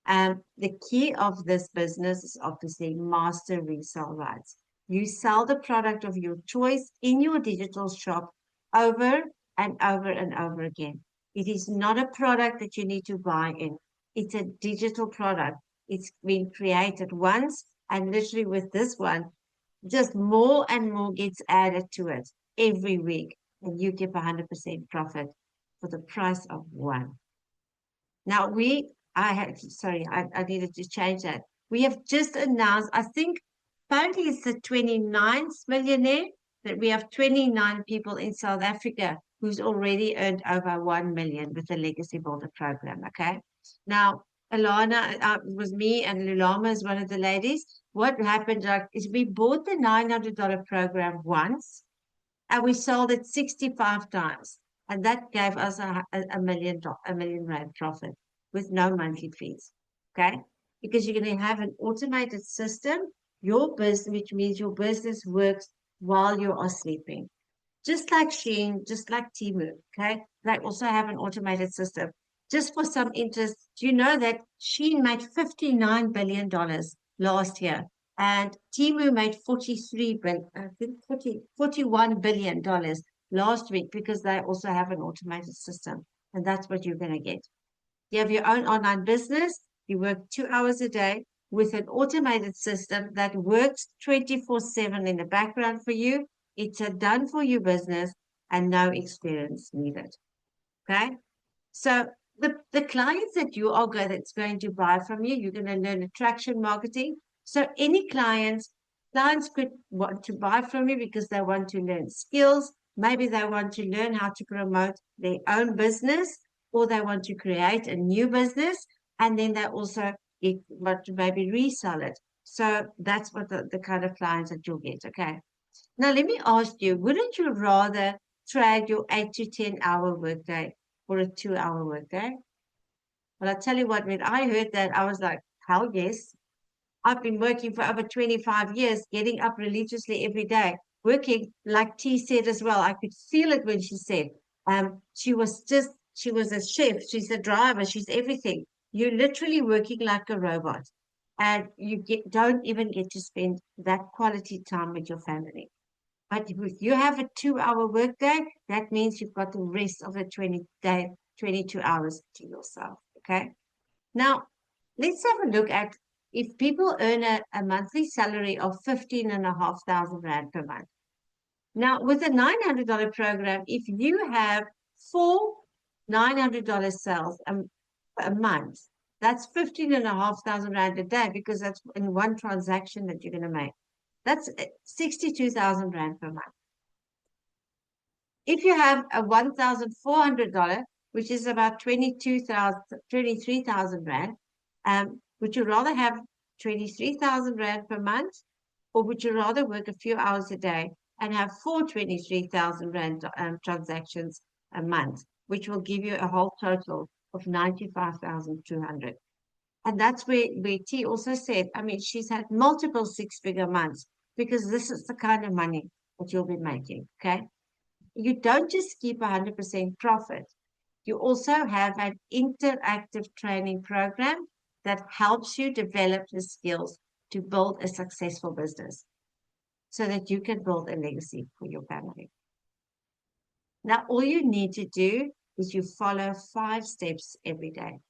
The key of this business is obviously master resale rights. You sell the product of your choice in your digital shop over and over and over again. It is not a product that you need to buy in. It's a digital product. It's been created once, and literally with this one, just more and more gets added to it every week, and you get 100% profit for the price of one. Now I needed to change that. We have just announced, I think apparently it's the 29th millionaire, that we have 29 people in South Africa who's already earned over 1 million with the Legacy Builder program. Okay. Now, Alana, was me and Lulama is one of the ladies. What happened is we bought the $900 program once and we sold it 65 times. And that gave us a million rand profit with no monthly fees. Okay. Because you're going to have an automated system, your business, which means your business works while you are sleeping. Just like Shein, just like Temu. Okay. They also have an automated system. Just for some interest, do you know that Shein made $59 billion last year? And Temu made $41 billion last week because they also have an automated system. And that's what you're going to get. You have your own online business. You work 2 hours a day. with an automated system that works 24/7 in the background for you. It's a done-for-you business and no experience needed. Okay? So the clients that you are that's going to buy from you, you're going to learn attraction marketing. So any clients could want to buy from you because they want to learn skills. Maybe they want to learn how to promote their own business, or they want to create a new business, and then they also want to maybe resell it. So that's what the kind of clients that you'll get. Okay. Now let me ask you, wouldn't you rather trade your 8 to 10 hour workday for a 2-hour workday? Well, I'll tell you what, when I heard that, I was like, hell yes. I've been working for over 25 years, getting up religiously every day, working like T said as well. I could feel it when she said, she was a chef, she's a driver, she's everything. You're literally working like a robot, and you don't even get to spend that quality time with your family. But if you have a 2-hour workday, that means you've got the rest of the 22 hours to yourself. Okay. Now, let's have a look at if people earn a monthly salary of 15,500 Rand per month. Now, with a $900 program, if you have 4 $900 sales a month, that's 15,500 Rand a day, because that's in one transaction that you're going to make. That's 62,000 Rand per month. If you have a $1,400, which is about 23,000 Rand, would you rather have 23,000 Rand per month, or would you rather work a few hours a day and have 4 23,000 Rand transactions a month, which will give you a whole total of 95,200? And that's where T also said, I mean, she's had multiple 6-figure months, because this is the kind of money that you'll be making. Okay. You don't just keep 100% profit. You also have an interactive training program that helps you develop the skills to build a successful business so that you can build a legacy for your family. Now, all you need to do is you follow 5 steps every day.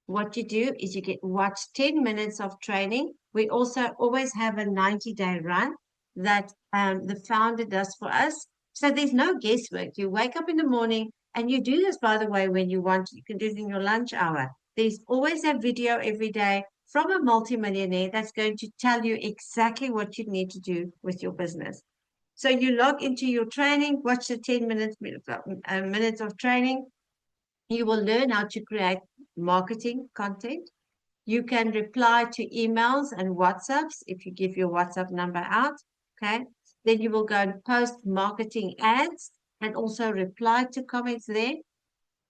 What you do is you watch 10 minutes of training. We also always have a 90-day run that the founder does for us. So there's no guesswork. You wake up in the morning, and you do this, by the way, when you want. You can do it in your lunch hour. There's always a video every day from a multimillionaire that's going to tell you exactly what you need to do with your business. So you log into your training, watch the 10 minutes of training. You will learn how to create marketing content. You can reply to emails and WhatsApps if you give your WhatsApp number out. Okay. Then you will go and post marketing ads and also reply to comments there.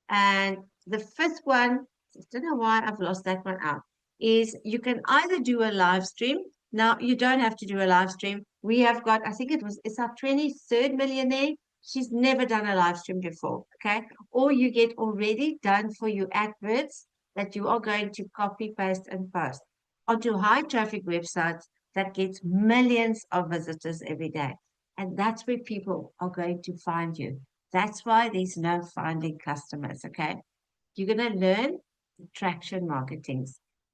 And the 5th one, I don't know why I've lost that one out, is you can either do a live stream. Now, you don't have to do a live stream. We have got, I think it's our 23rd millionaire. She's never done a live stream before, okay? Or you get already done for your adverts that you are going to copy, paste, and post onto high traffic websites that gets millions of visitors every day. And that's where people are going to find you. That's why there's no finding customers, okay? You're going to learn attraction marketing.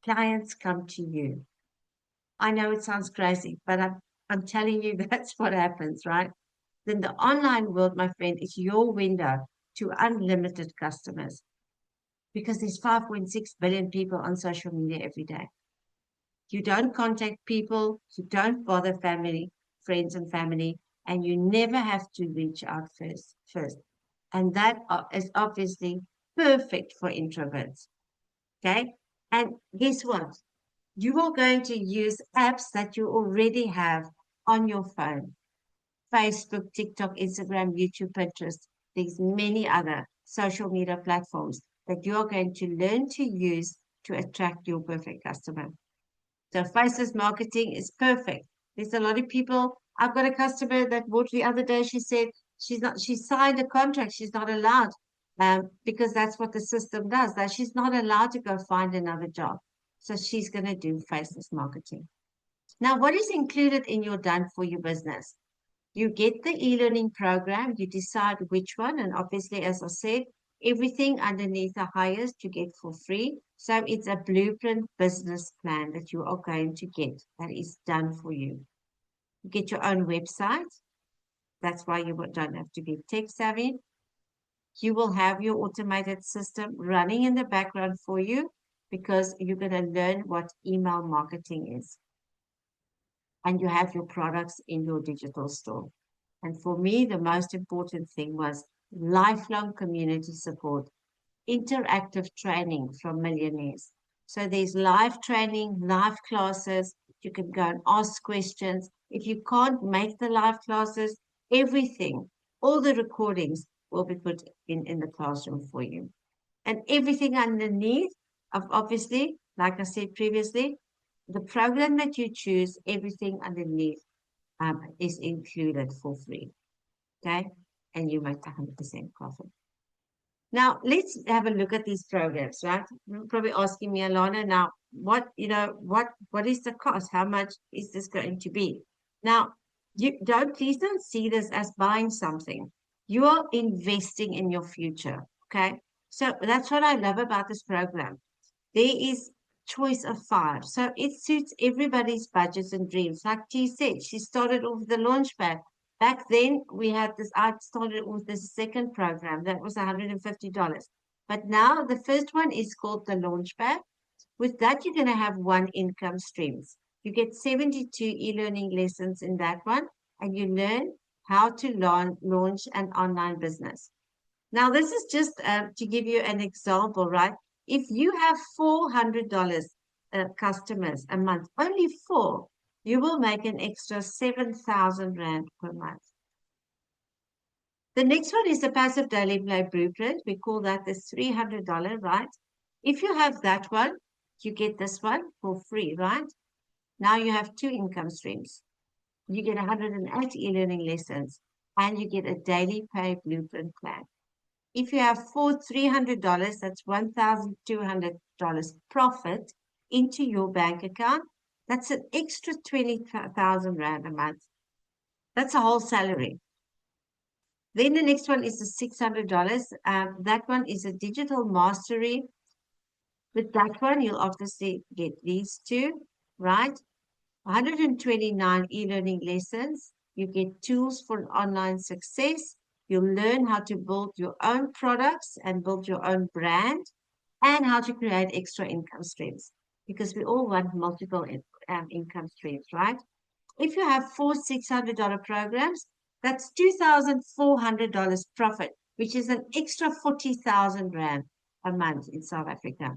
Clients come to you. I know it sounds crazy, but I'm telling you that's what happens, right? Then the online world, my friend, is your window to unlimited customers, because there's 5.6 billion people on social media every day. You don't contact people, you don't bother friends and family, and you never have to reach out first. And that is obviously perfect for introverts. Okay? And guess what? You are going to use apps that you already have on your phone. Facebook, TikTok, Instagram, YouTube, Pinterest. There's many other social media platforms that you are going to learn to use to attract your perfect customer. So Faceless marketing is perfect. There's a lot of people. I've got a customer that bought the other day. She said she signed a contract. She's not allowed, because that's what the system does, that she's not allowed to go find another job. So she's going to do Faceless marketing. Now, what is included in your Done For You business? You get the e-learning program. You decide which one. And obviously, as I said, Everything underneath the highest you get for free. So it's a blueprint business plan that you are going to get that is done for you. You get your own website. That's why you don't have to be tech savvy. You will have your automated system running in the background for you because you're going to learn what email marketing is. And you have your products in your digital store. And for me, the most important thing was lifelong community support, interactive training from millionaires. So there's live training, live classes. You can go and ask questions. If you can't make the live classes, everything, all the recordings will be put in the classroom for you. And everything underneath, obviously, like I said previously, the program that you choose, everything underneath is included for free. Okay? And you make 100% profit. Now, let's have a look at these programs, right? You're probably asking me, Alana, now, what is the cost? How much is this going to be? Now, please don't see this as buying something. You are investing in your future, okay? So that's what I love about this program. There is choice of 5. So it suits everybody's budgets and dreams. Like T said, she started off the Launchpad. Back then, we had this, I started with the second program. That was $150. But now the first one is called the Launchpad. With that, you're going to have 1 income streams. You get 72 e-learning lessons in that one, and you learn how to launch an online business. Now, this is just to give you an example, right? If you have $400 customers a month, only 4, you will make an extra 7,000 Rand per month. The next one is the Passive Daily Play Blueprint. We call that the $300, right? If you have that one, you get this one for free, right? Now you have 2 income streams. You get 180 e-learning lessons, and you get a daily pay blueprint plan. If you have $300, that's $1,200 profit into your bank account. That's an extra 20,000 Rand a month. That's a whole salary. Then the next one is the $600. That one is a digital mastery. With that one, you'll obviously get these 2, right? 129 e-learning lessons. You get tools for online success. You'll learn how to build your own products and build your own brand and how to create extra income streams because we all want multiple income streams, right? If you have 4 $600 programs, that's $2,400 profit, which is an extra 40,000 Rand a month in South Africa.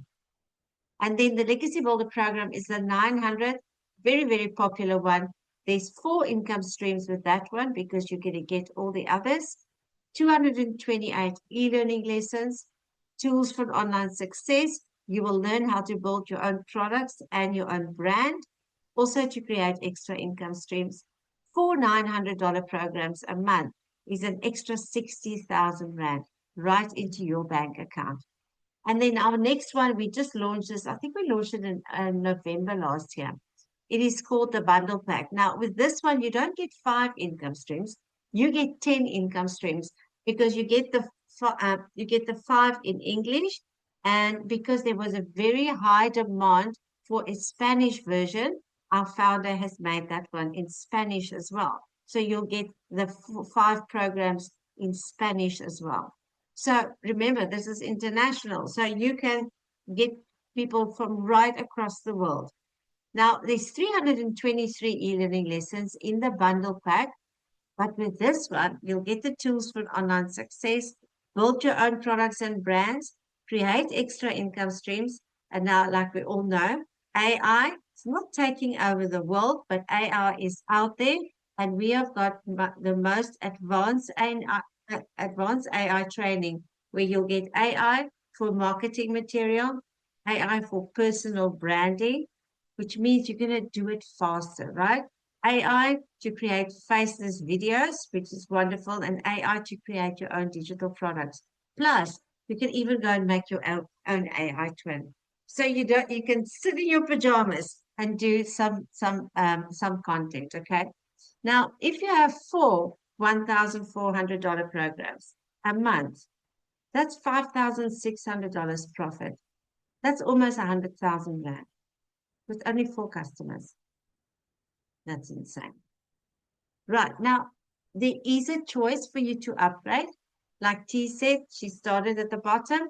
And then the Legacy Builder program is the 900, very, very popular one. There's 4 income streams with that one because you're going to get all the others. 228 e-learning lessons, tools for online success. You will learn how to build your own products and your own brand. Also to create extra income streams. 4 $900 programs a month is an extra 60,000 Rand right into your bank account. And then our next one, we just launched this. I think we launched it in November last year. It is called the Bundle Pack. Now, with this one, you don't get 5 income streams. You get 10 income streams because you get the 5 in English, and because there was a very high demand for a Spanish version, our founder has made that one in Spanish as well. So you'll get the 5 programs in Spanish as well. So remember, this is international, so you can get people from right across the world. Now, there's 323 e-learning lessons in the Bundle Pack, but with this one, you'll get the tools for online success, build your own products and brands, create extra income streams, and now, like we all know, AI is not taking over the world, but AI is out there, and we have got the most advanced AI training where you'll get AI for marketing material, AI for personal branding, which means you're going to do it faster, right? AI to create faceless videos, which is wonderful, and AI to create your own digital products. Plus, you can even go and make your own AI twin. So you can sit in your pajamas and do some content, okay? Now, if you have 4 $1,400 programs a month, That's $5,600 profit. That's almost 100,000 Rand with only 4 customers. That's insane. Right, now, there is a choice for you to upgrade. Like T said, she started at the bottom,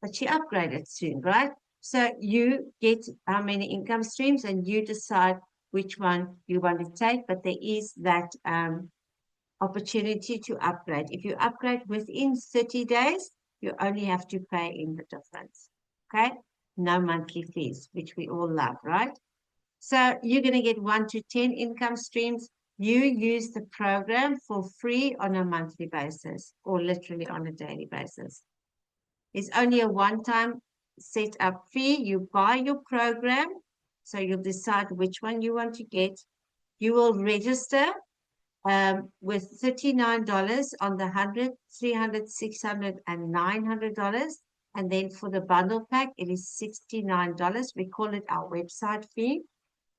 but she upgraded soon, right? So you get how many income streams and you decide which one you want to take, but there is that opportunity to upgrade. If you upgrade within 30 days, you only have to pay in the difference, okay? No monthly fees, which we all love, right? So you're going to get 1 to 10 income streams. You use the program for free on a monthly basis or literally on a daily basis. It's only a one-time setup fee. You buy your program, so you'll decide which one you want to get. You will register with $39 on the $100, $300, $600, and $900. And then for the bundle pack, it is $69. We call it our website fee.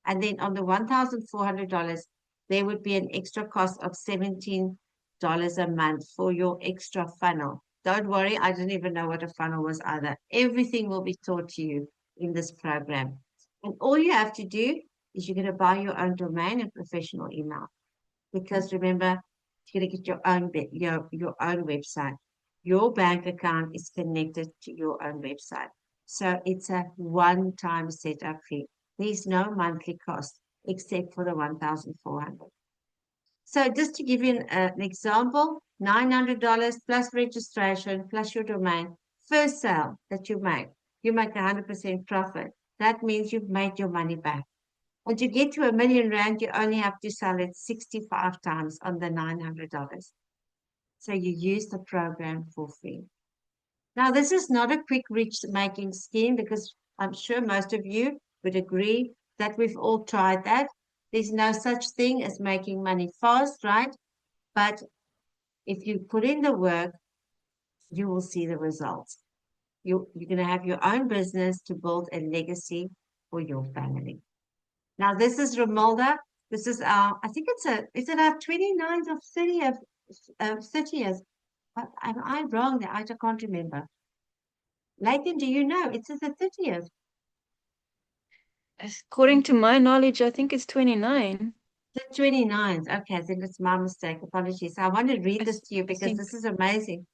And then on the $1,400, there would be an extra cost of $17 a month for your extra funnel. Don't worry, I didn't even know what a funnel was either. Everything will be taught to you in this program. And all you have to do is you're going to buy your own domain and professional email. Because remember, you're going to get your own website. Your bank account is connected to your own website. So it's a one-time setup fee. There's no monthly cost except for the 1,400. So just to give you an example, $900 plus registration plus your domain. First sale that you make 100% profit. That means you've made your money back. And to get to R1 million, you only have to sell it 65 times on the $900. So you use the program for free. Now, this is not a quick rich making scheme because I'm sure most of you would agree that we've all tried that. There's no such thing as making money fast, right? But if you put in the work, you will see the results. You're going to have your own business to build a legacy for your family. Now, this is Romelda. This is our, I think is it our 29th of 30th? Am I wrong there? I can't remember. Layton, do you know? It's the 30th. According to my knowledge, I think it's 29. The 29th. Okay, then it's my mistake. Apologies. I want to read this to you because think- this is amazing.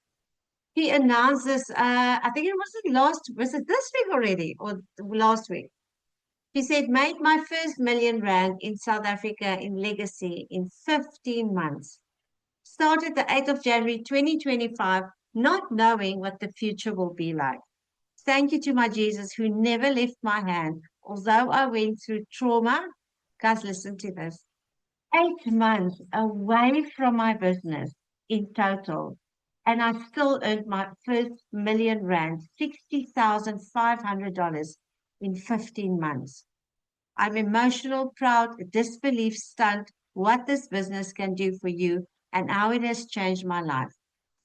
He announced this, I think was it this week already or last week? He said, made my first R1 million in South Africa in legacy in 15 months. Started the 8th of January 2025, not knowing what the future will be like. Thank you to my Jesus who never left my hand, although I went through trauma. Guys, listen to this. 8 months away from my business in total, and I still earned my first R1 million, $60,500 in 15 months. I'm emotional, proud, disbelief, stunned what this business can do for you and how it has changed my life.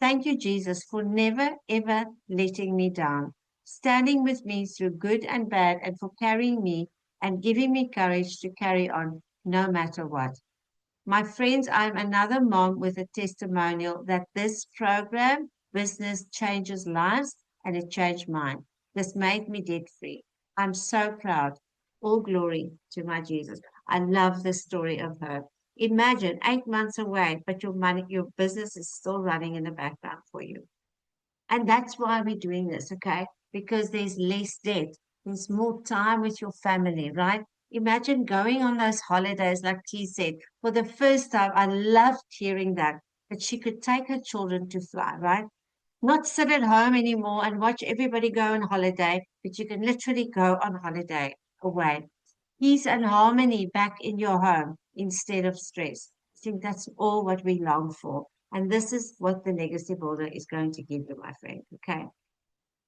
Thank you, Jesus, for never, ever letting me down, standing with me through good and bad, and for carrying me and giving me courage to carry on no matter what. My friends, I'm another mom with a testimonial that this program, business changes lives, and it changed mine. This made me debt free. I'm so proud. All glory to my Jesus. I love the story of her. Imagine 8 months away, but your business is still running in the background for you. And that's why we're doing this, okay? Because there's less debt. There's more time with your family, right? Imagine going on those holidays, like T said. For the first time, I loved hearing that she could take her children to fly, right? Not sit at home anymore and watch everybody go on holiday, but you can literally go on holiday away. Peace and harmony back in your home instead of stress. I think that's all what we long for. And this is what the Legacy Builder is going to give you, my friend. Okay.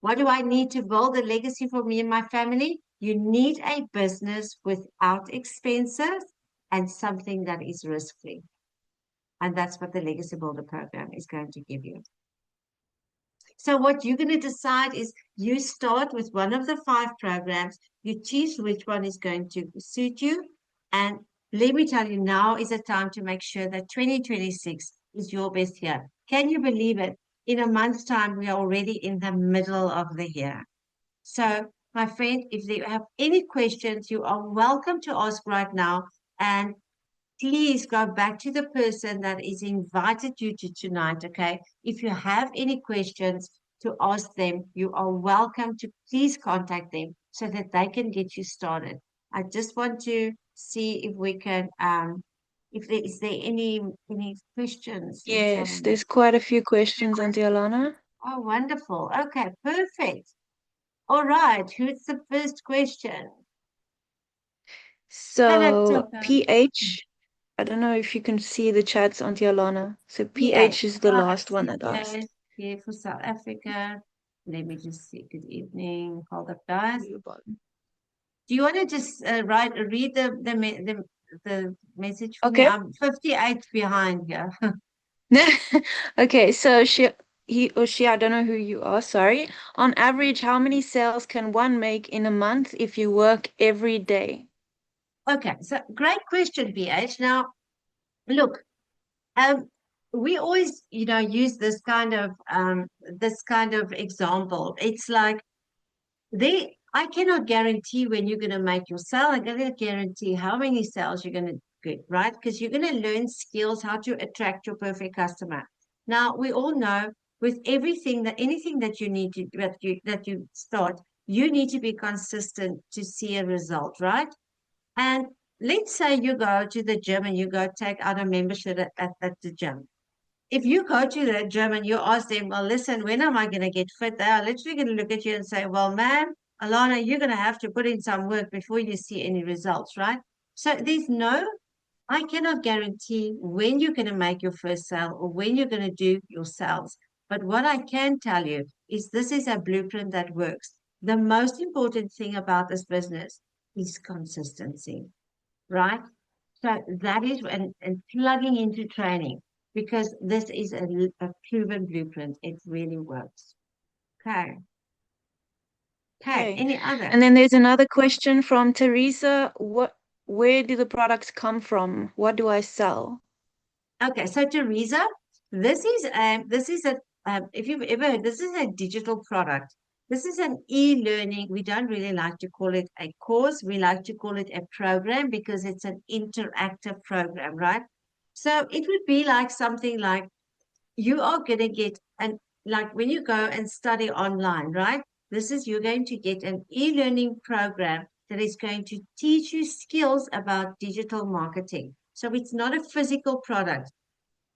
What do I need to build a legacy for me and my family? You need a business without expenses and something that is risk-free. And that's what the Legacy Builder program is going to give you. So what you're going to decide is you start with one of the 5 programs. You choose which one is going to suit you. And let me tell you, now is the time to make sure that 2026 is your best year. Can you believe it? in a month's time, we are already in the middle of the year. So, my friend, if you have any questions, you are welcome to ask right now. And please go back to the person that is invited you to tonight, okay? If you have any questions to ask them, you are welcome to please contact them so that they can get you started. I just want to see if we can, if there is there any questions? Let's have a Yes, look. there's quite a few questions, Auntie Alana. Oh, wonderful. Okay, perfect. All right, who's the first question? Hello, So Tucker. PH, I don't know if you can see the chats, Auntie Alana. So PH. PH is the Oh, I last one see that asked. PH here for South Africa. Let me just see. Good evening. Hold up, guys. Do you want to just read the message for me? Okay. I'm 58 behind here. Okay, so he or she, I don't know who you are, sorry. On average, how many sales can one make in a month if you work every day? Okay, so great question, PH. Now, look, we always, use this kind of example. It's like I cannot guarantee when you're going to make your sale. I'm going to guarantee how many sales you're going to get, right? Because you're going to learn skills how to attract your perfect customer. Now, we all know with anything that you need to that you start, you need to be consistent to see a result, right? And let's say you go to the gym and you go take out a membership at the gym. If you go to the gym and you ask them, well, listen, when am I going to get fit? They are literally going to look at you and say, well, ma'am, Alana, you're going to have to put in some work before you see any results, right? So I cannot guarantee when you're going to make your first sale or when you're going to do your sales. But what I can tell you is this is a blueprint that works. The most important thing about this business is consistency, right? So that is, and plugging into training, because this is a proven blueprint. It really works. Okay. Okay. Okay. Any other? And then there's another question from Teresa. Where do the products come from? What do I sell? Okay. So Teresa, this is a if you've ever heard, this is a digital product. This is an e-learning. We don't really like to call it a course. We like to call it a program because it's an interactive program, right? So it would be like something like you are going to get like when you go and study online, right? You're going to get an e-learning program that is going to teach you skills about digital marketing. So it's not a physical product.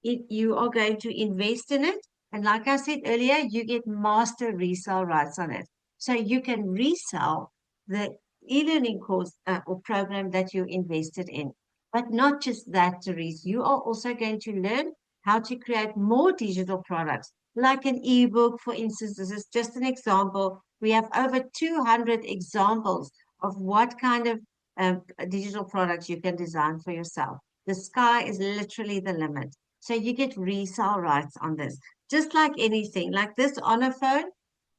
You are going to invest in it. And like I said earlier, you get master resale rights on it. So you can resell the e-learning course or program that you invested in. But not just that, Therese, you are also going to learn how to create more digital products, like an ebook, for instance. This is just an example. We have over 200 examples of what kind of digital products you can design for yourself. The sky is literally the limit. So you get resale rights on this, just like anything, like this Honor phone.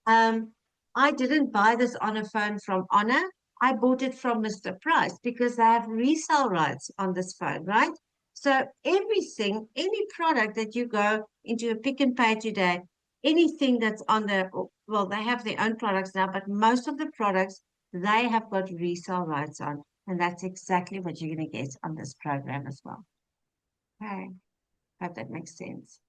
I didn't buy this Honor phone from Honor. I bought it from Mr. Price because they have resale rights on this phone, right? So everything, any product that you go into a Pick n Pay today, anything that's on the, well, they have their own products now, but most of the products they have got resale rights on, and that's exactly what you're going to get on this program as well. Okay. Hope that makes sense.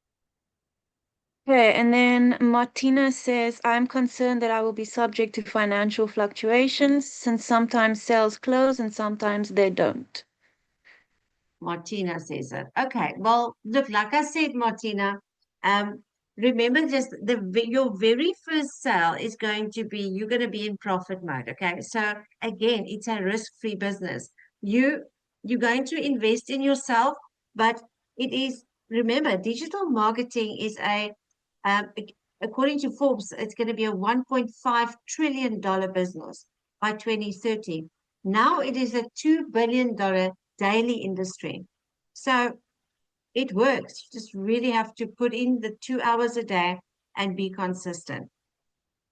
Okay, and then Martina says, I'm concerned that I will be subject to financial fluctuations since sometimes sales close and sometimes they don't. Martina says it. Okay. Well, look, like I said, Martina, remember just your very first sale is going to be, you're going to be in profit mode. Okay. So again, it's a risk-free business. You're going to invest in yourself, but it is, remember, digital marketing is um, according to Forbes, it's going to be a $1.5 trillion business by 2030. Now it is a $2 billion daily industry. So it works. You just really have to put in the 2 hours a day and be consistent.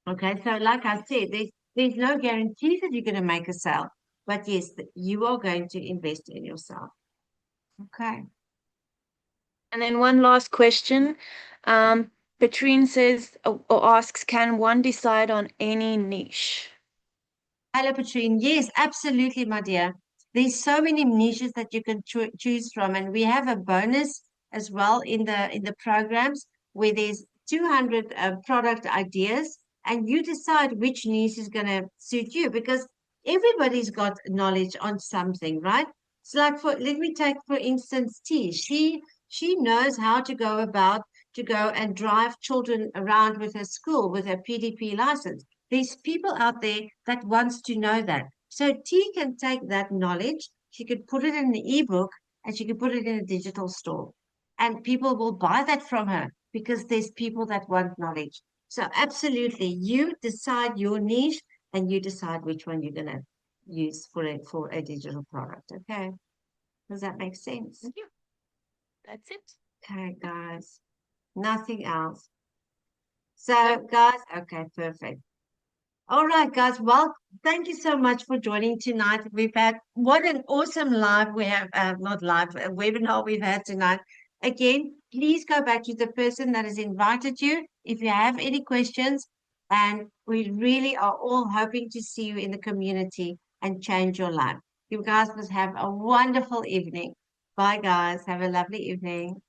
Okay, so like I said, there's no guarantee that you're going to make a sale, but yes, you are going to invest in yourself. Okay. And then one last question. Petrine says or asks, can one decide on any niche? Hello, Patrine. Yes, absolutely, my dear. There's so many niches that you can choose from, and we have a bonus as well in the programs where there's 200 product ideas, and you decide which niche is going to suit you because everybody's got knowledge on something, right? It's like let me take for instance T. She knows how to go about to go and drive children around with her school with her PDP license. There's people out there that wants to know that. So T can take that knowledge, she could put it in the ebook, and she could put it in a digital store. And people will buy that from her because there's people that want knowledge. So absolutely, you decide your niche and you decide which one you're gonna use for a digital product. Okay. Does that make sense? Thank you. That's it. Okay, guys. Nothing else. So, guys, okay, perfect. All right, guys. Well, thank you so much for joining tonight. We've had what an awesome live we have, not live, a webinar we've had tonight. Again, please go back to the person that has invited you if you have any questions. And we really are all hoping to see you in the community and change your life. You guys must have a wonderful evening. Bye, guys. Have a lovely evening.